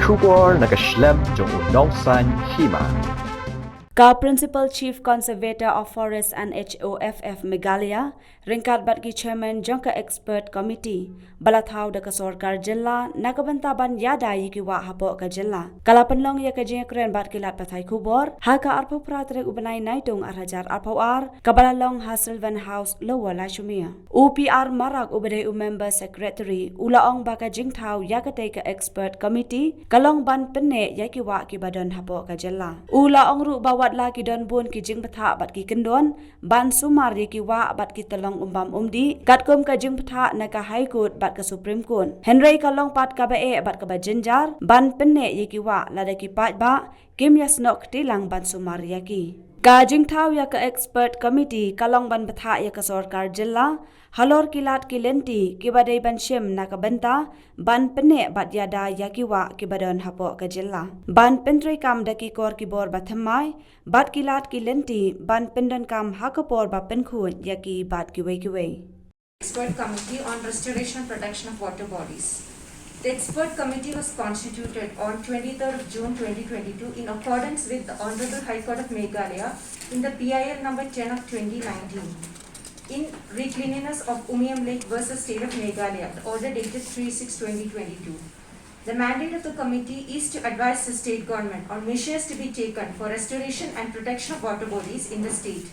Shubor nakaslem jong unongsan Hima. Ka Principal Chief Conservator of Forest and HOFF Meghalaya, ringkat batki Chairman Jangka Expert Committee, balathau da ka Sorkar Jilla, nakabantaban yada yikiwa hapo ka Jilla. Kalapanlong ya ka jengkren batkilat pathai kubor, haka arpo pratrek ubanay naitung arhajar arpoar, kabalalong Hasselvan House Lower Lashumia. UPR Marak ubade Member Secretary, ulaong baka jingtau yakate ka Expert Committee, kalong ban Pynneh yakiwa kibadan hapo ka Jilla. Ulaong ru bawat la ki don bun ki jing patha bat ki kendon ban sumar ye ki wa bat ki talong umdi katkom ka jing patha na ka high court bat ka supreme court henry ka long pat ka ba e bat ka ba Jynjar ban Pynneh ye ki wa Lada ki Paidbah kim Ïasnohkti lang ban sumar ye ki ka jing thau ya ka expert committee kalong ban patha ya ka Sorkar Jilla halor kilat ki lenti ki badai ban shem na ka benta ban Pynneh bat yada ya ki wa ki badon hapo ka Jilla ban pentre kam da ki kor ki bor bathamai bat kilat ki lenti ban pendan kam hakapor ba penkhun ya ki bat ki wei Expert Committee on Restoration and Protection of Water Bodies. The expert committee was constituted on 23rd of June 2022 in accordance with the Honorable High Court of Meghalaya in the PIL number 10 of 2019. In Recleanliness of Umiam Lake versus State of Meghalaya, the order dated 3/6/2022. The mandate of the committee is to advise the state government on measures to be taken for restoration and protection of water bodies in the state.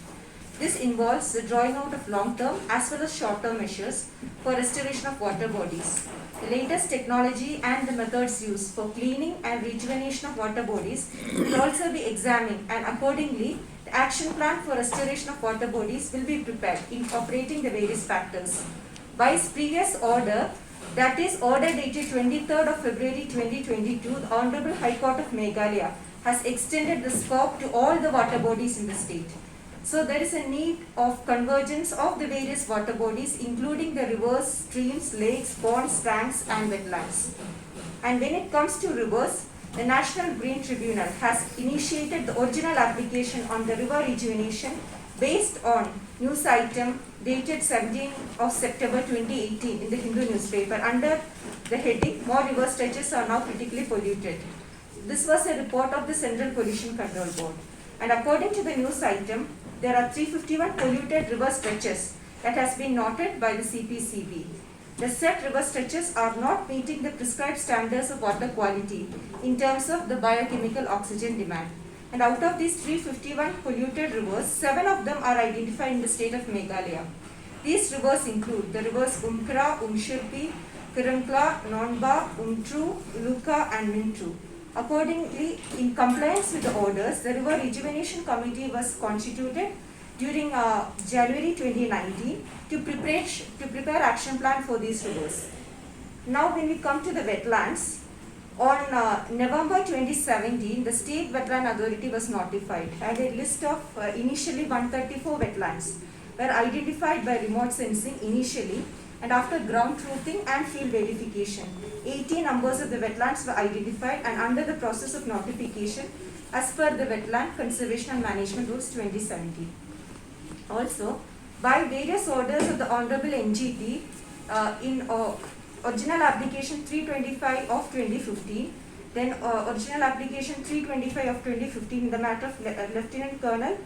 This involves the drawing out of long-term as well as short-term measures for restoration of water bodies. The latest technology and the methods used for cleaning and rejuvenation of water bodies will also be examined, and accordingly, the action plan for restoration of water bodies will be prepared, incorporating the various factors. By its previous order, that is order dated 23rd of February 2022, the Honorable High Court of Meghalaya has extended the scope to all the water bodies in the state. So there is a need of convergence of the various water bodies, including the rivers, streams, lakes, ponds, tanks and wetlands. And when it comes to rivers, the National Green Tribunal has initiated the original application on the river rejuvenation based on news item dated 17th of September 2018 in the Hindu newspaper under the heading "More river stretches are now critically polluted." This was a report of the Central Pollution Control Board. And according to the news item, there are 351 polluted river stretches that has been noted by the CPCB. The said river stretches are not meeting the prescribed standards of water quality in terms of the biochemical oxygen demand. And out of these 351 polluted rivers, 7 of them are identified in the state of Meghalaya. These rivers include the rivers Umkra, Umshirpi, Kirankla, Nonba, Umtru, Luka and Mintru. Accordingly, in compliance with the orders, the River Rejuvenation Committee was constituted during January 2019 to prepare action plan for these rivers. Now when we come to the wetlands, on November 2017, the State Wetland Authority was notified, and a list of initially 134 wetlands were identified by remote sensing initially, and after ground truthing and field verification, 80 numbers of the wetlands were identified and under the process of notification as per the Wetland Conservation and Management Rules 2017. Also, by various orders of the Honorable NGT in original application 325 of 2015, then original application 325 of 2015 in the matter of Lieutenant Colonel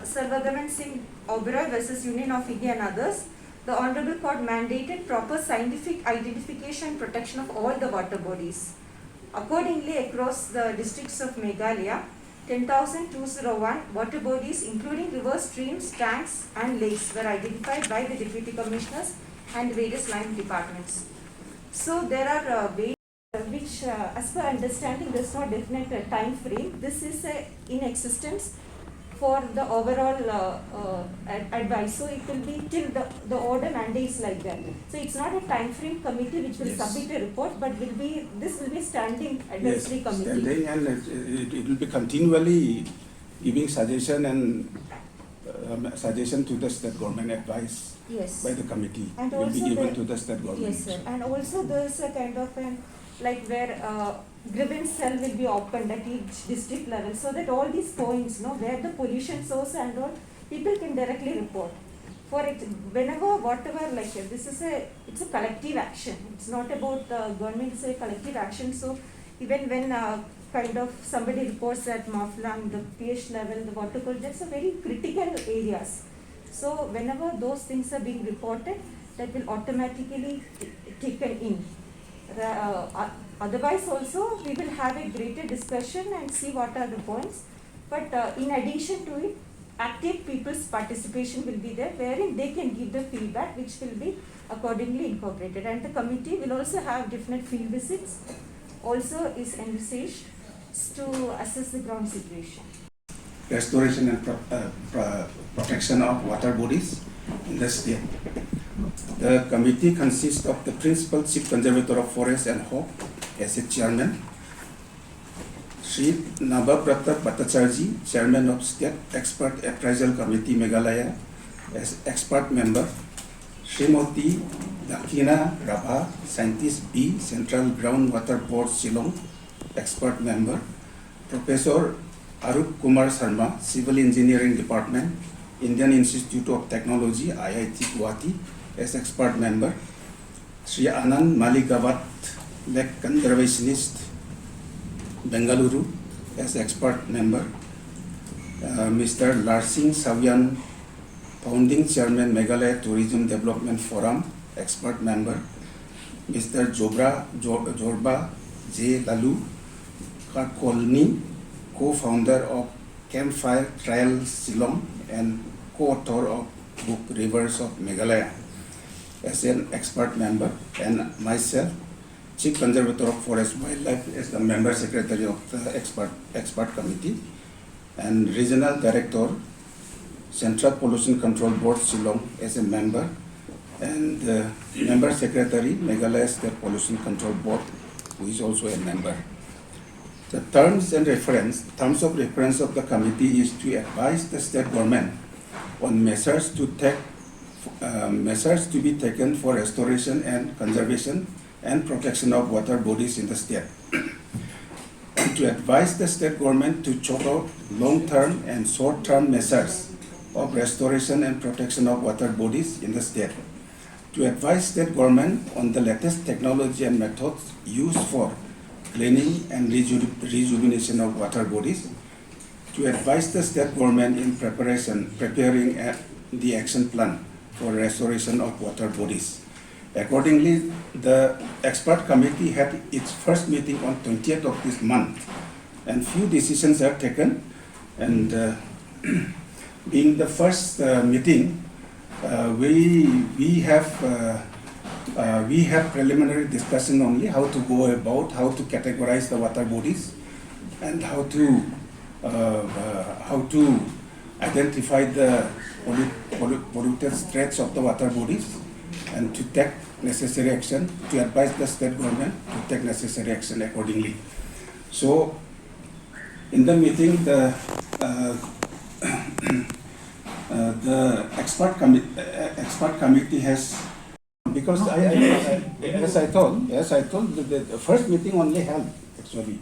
Sarvagaman Singh Oberoi versus Union of India and others, the Honorable Court mandated proper scientific identification and protection of all the water bodies. Accordingly, across the districts of Meghalaya, 10,201 water bodies including rivers, streams, tanks and lakes were identified by the Deputy Commissioners and various line departments. So there are ways which as per understanding there is no definite time frame. This is in existence for the overall advice. So it will be till the order mandates like that. So it's not a time frame committee which will submit a report, but this will be standing advisory committee. Standing, and it will be continually giving suggestion and suggestion to the state government advice by the committee. And will also be given to the state government. Yes, sir. And also there is a kind of like where grievance cell will be opened at each district level, so that all these points, where the pollution source and all, people can directly report. For it, whenever, whatever, like this is it's a collective action. It's not about the government, it's a collective action. So even when kind of somebody reports that Maflang, the pH level, the water quality, that's a very critical areas. So whenever those things are being reported, that will automatically taken in. Otherwise also we will have a greater discussion and see what are the points. But in addition to it, active people's participation will be there, wherein they can give the feedback which will be accordingly incorporated. And the committee will also have different field visits, also is envisaged to assess the ground situation. Restoration and protection of water bodies in the state. The committee consists of the Principal Chief Conservator of Forest and Hawk as a chairman, Sri Nabapratap Bhattacharjee, Chairman of State Expert Appraisal Committee Meghalaya as expert member, Srimati Dakina Rabha, Scientist B, Central Groundwater Board Shillong, expert member, Professor Arup Kumar Sharma, Civil Engineering Department, Indian Institute of Technology, IIT Guwahati, as expert member, Sri Anand Maligawat, Lake Conservationist, Bengaluru, as expert member, Mr. Larsing Savyan, Founding Chairman, Meghalaya Tourism Development Forum, expert member, Mr. Jorba J. Lalu Kakolni, co-founder of Campfire Trail Shillong and co-author of book Rivers of Meghalaya, as an expert member, and myself, Chief Conservator of Forest Wildlife, as the member secretary of the expert committee, and Regional Director, Central Pollution Control Board Shillong, as a member, and member secretary, Meghalaya State Pollution Control Board, who is also a member. The terms of reference of the committee is to advise the state government on measures to be taken for restoration and conservation and protection of water bodies in the state, and to advise the state government to chart out long-term and short-term measures of restoration and protection of water bodies in the state, to advise state government on the latest technology and methods used for cleaning and rejuvenation of water bodies, to advise the state government in preparing the action plan for restoration of water bodies. Accordingly, the expert committee had its first meeting on 20th of this month, and few decisions are taken. And being the first meeting, we have preliminary discussion only how to go about, how to categorize the water bodies, and how to identify the polluted stretch of the water bodies, and to take necessary action, to advise the state government to take necessary action accordingly. So, in the meeting, the expert committee has, because as I told, the first meeting only held actually.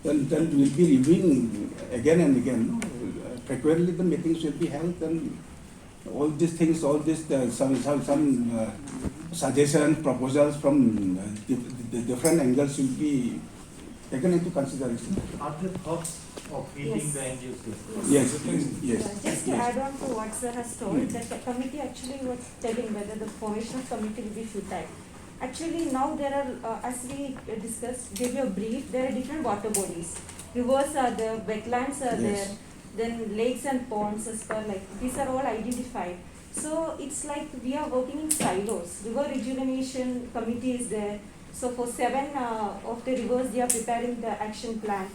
Then we'll be reviewing again and again. Frequently the meetings will be held, and all these things, some suggestions, proposals from the different angles will be taken into consideration. Are the thoughts of meeting the end users? Yes. Just to add on to what sir has told, that the committee actually was telling whether the formation of committee will be futile. Actually now there are, as we discussed, gave you a brief, there are different water bodies. Rivers are there, wetlands are there, then lakes and ponds as per, like, these are all identified. So it's like we are working in silos. River rejuvenation committee is there. So for 7 of the rivers, they are preparing the action plan.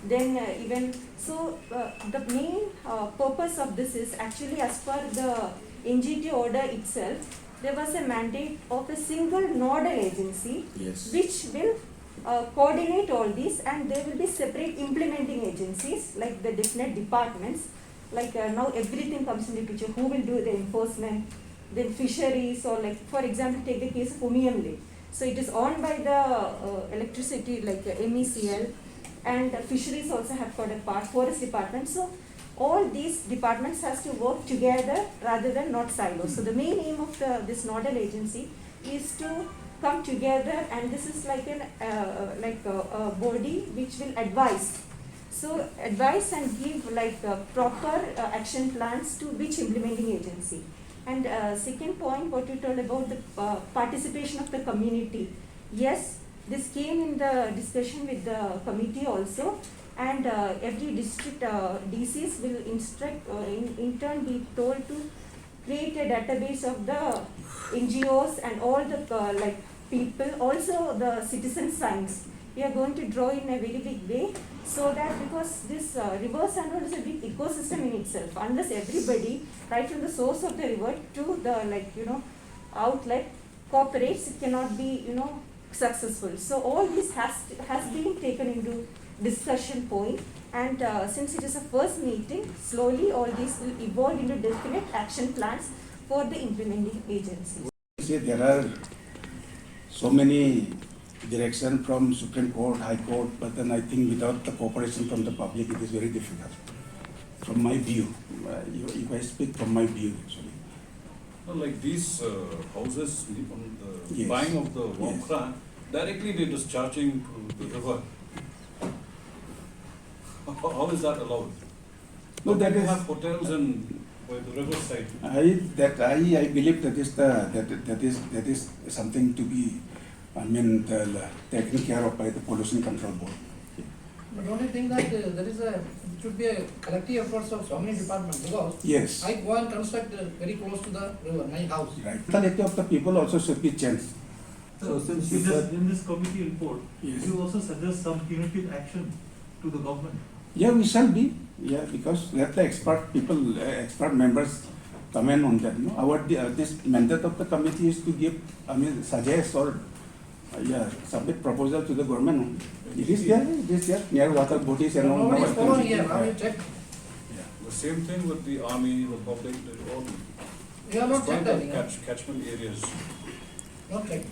Then the main purpose of this is actually, as per the NGT order itself, there was a mandate of a single nodal agency, which will coordinate all these, and there will be separate implementing agencies like the definite departments. Like now everything comes in the picture. Who will do the enforcement? Then fisheries, or like for example, take the case of Umiam Lake. So it is owned by the electricity, like MECL, and fisheries also have got a part, forest department. So all these departments has to work together rather than not silos. So the main aim of this nodal agency is to come together, and this is like a body which will advise. So advise and give proper action plans to which implementing agency. And second point, what you told about the participation of the community. Yes, this came in the discussion with the committee also, and every district DCs will instruct in turn be told to create a database of the NGOs and all the people, also the citizen science. We are going to draw in a very big way, so that because this reverse and all is a big ecosystem in itself. Unless everybody, right from the source of the river to the outlet, cooperates, it cannot be successful. So all this has been taken into discussion point, and since it is a first meeting, slowly all these will evolve into definite action plans for the implementing agencies. See, there are so many directions from Supreme Court, High Court, but then I think without the cooperation from the public, it is very difficult. From my view, if I speak from my view, actually. Well, like these houses on the Yes. buying of the Yes. Wamkra, directly they're discharging to the river. How is that allowed? No, But that you is- have hotels and by the river side. I believe that is something to be, taken care of by the Pollution Control Board. But don't you think that it should be a collective efforts of so many departments, because Yes, I go and construct very close to the river, my house. right. Mentality of the people also should be changed. So since in this committee report, Yes. you also suggest some punitive action to the government. Yeah, we shall be. Yeah, because let the expert members comment on that. No, this mandate of the committee is to give, suggest or submit proposal to the government. It is there near water bodies and all. Nobody is following here, how you check? The same thing with the army, the public, they all. You have not checked that, Catchment areas. not checked.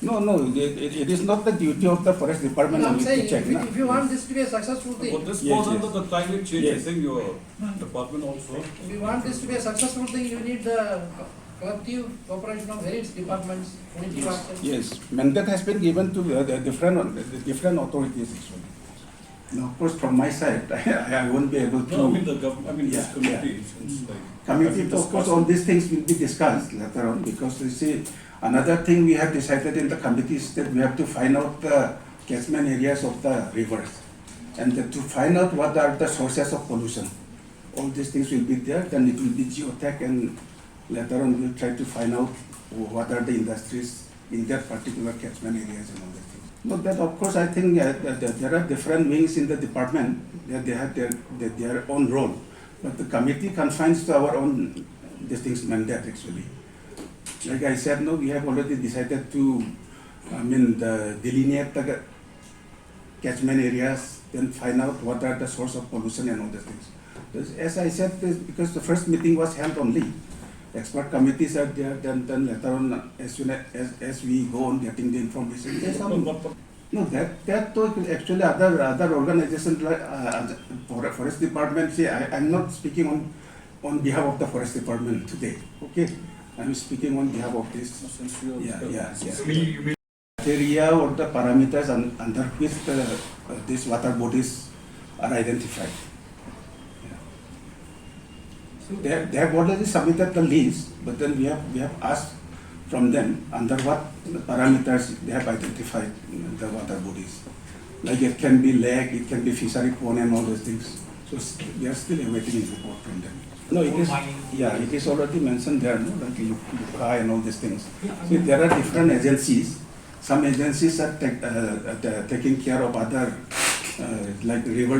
No, it is not the duty of the forest department I'm only saying, to check. if you want this to be a successful But thing, this Yes, falls yes. under the climate change, I Yes. think your department also. if you want this to be a successful thing, you need the collective cooperation of various departments, punitive action. Yes, mandate has been given to the different authorities actually. Now, of course, from my side, I won't be able to. No, I mean the government, this Yeah, committee, since like. Committee, have you of course, discussed all it? these things will be discussed later on, because you see, another thing we have decided in the committee is that we have to find out the catchment areas of the rivers, and to find out what are the sources of pollution. All these things will be there, then it will be geotech, and later on we'll try to find out what are the industries in that particular catchment areas and all that things. But that, of course, I think that there are different wings in the department, that they have their own role. But the committee confines to our own things mandate actually. Like I said, no, we have already decided to, delineate the catchment areas, then find out what are the source of pollution and all the things. As I said, because the first meeting was held only, expert committees are there, then later on, as soon as we go on getting the information, there's some. No, that too, actually other organizations like forest department. See, I'm not speaking on behalf of the forest department today. Okay, I'm speaking on behalf of this. Since you are. Yeah. Area or the parameters under which these water bodies are identified. Yeah. So they have already submitted the list, but then we have asked from them under what parameters they have identified the water bodies. Like it can be lake, it can be fishery pond and all those things. So we are still awaiting a report from them. No, it is, yeah, it is already mentioned there, no, like Luka and all these things. So there are different agencies. Some agencies are taking care of other, like river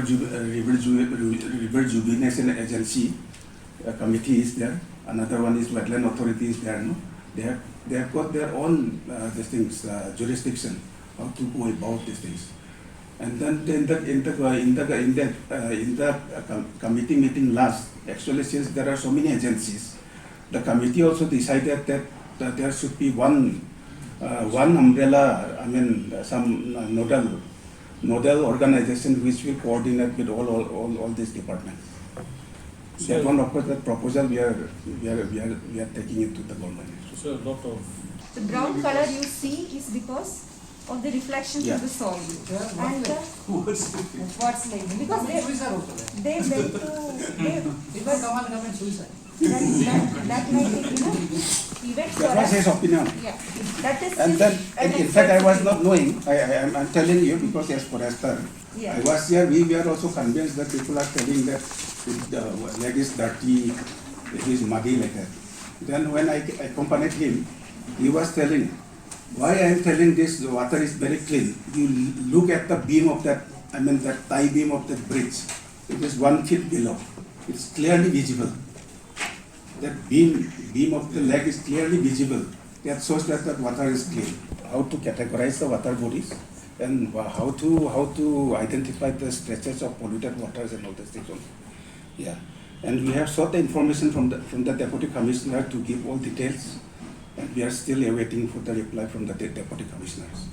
rejuvenation agency committee is there. Another one is wetland authority is there, no. They have got their own jurisdiction how to go about these things. And then in the committee meeting last, actually, since there are so many agencies, the committee also decided that there should be one umbrella, some nodal organization which will coordinate with all these departments. That one, of course, that proposal we are taking it to the government. So a lot of The brown color you see is because of the reflection Yeah. from the soil. Yeah, And what's what's like, because suicide also there. they went to, they, People come and commit suicide. that might be, events for That was us. his opinion. Yeah, that is. And his- then, an in fact, I was expert not knowing, I'm telling you because as forester, Yeah. I was here, we were also convinced that people are telling that the leg is dirty, it is muddy like that. Then when I accompanied him, he was telling, why I am telling this, the water is very clean. You look at the beam of that, that tie beam of that bridge, it is 1 feet below. It's clearly visible. That beam of the leg is clearly visible. That shows that the water is clean. How to categorize the water bodies and how to identify the stretches of polluted waters and all these things. Yeah, and we have sought the information from the deputy commissioner to give all details, and we are still awaiting for the reply from the deputy commissioners.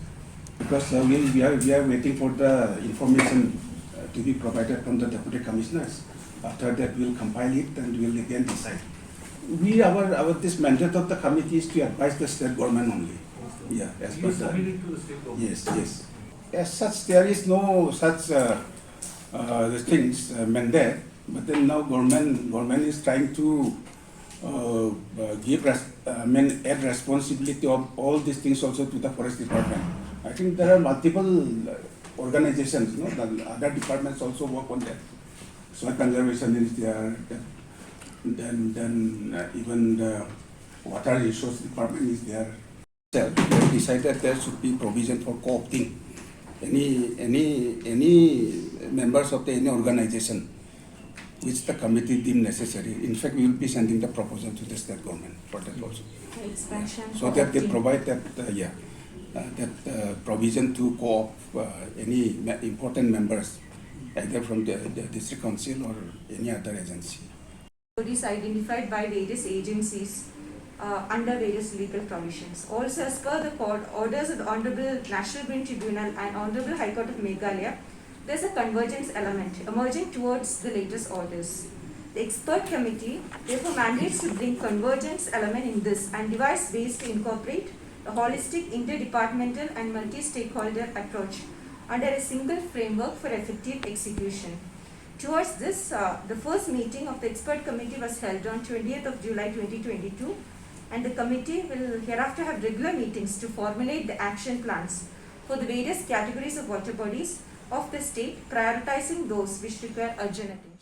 Because we are waiting for the information to be provided from the deputy commissioners. After that, we will compile it and we will again decide. This mandate of the committee is to advise the state government only. Yeah, as per You the. submit it to the state government. Yes. As such, there is no such mandate. But then now government is trying to add responsibility of all these things also to the forest department. I think there are multiple organizations, the other departments also work on that. Soil conservation is there, then even the water resource department is there. They have decided there should be provision for co-opting any members of any organization which the committee deem necessary. In fact, we will be sending the proposal to the state government for that also. expansion. So that they provide that provision to co-op any important members, either from the district council or any other agency. Bodies identified by various agencies under various legal provisions. Also, as per the court orders of the Honorable National Green Tribunal and Honorable High Court of Meghalaya, there is a convergence element emerging towards the latest orders. The expert committee therefore mandates to bring convergence element in this and devise ways to incorporate a holistic, interdepartmental and multi-stakeholder approach under a single framework for effective execution. Towards this, the first meeting of the expert committee was held on 20th of July 2022, and the committee will hereafter have regular meetings to formulate the action plans for the various categories of water bodies of the state, prioritizing those which require urgent attention.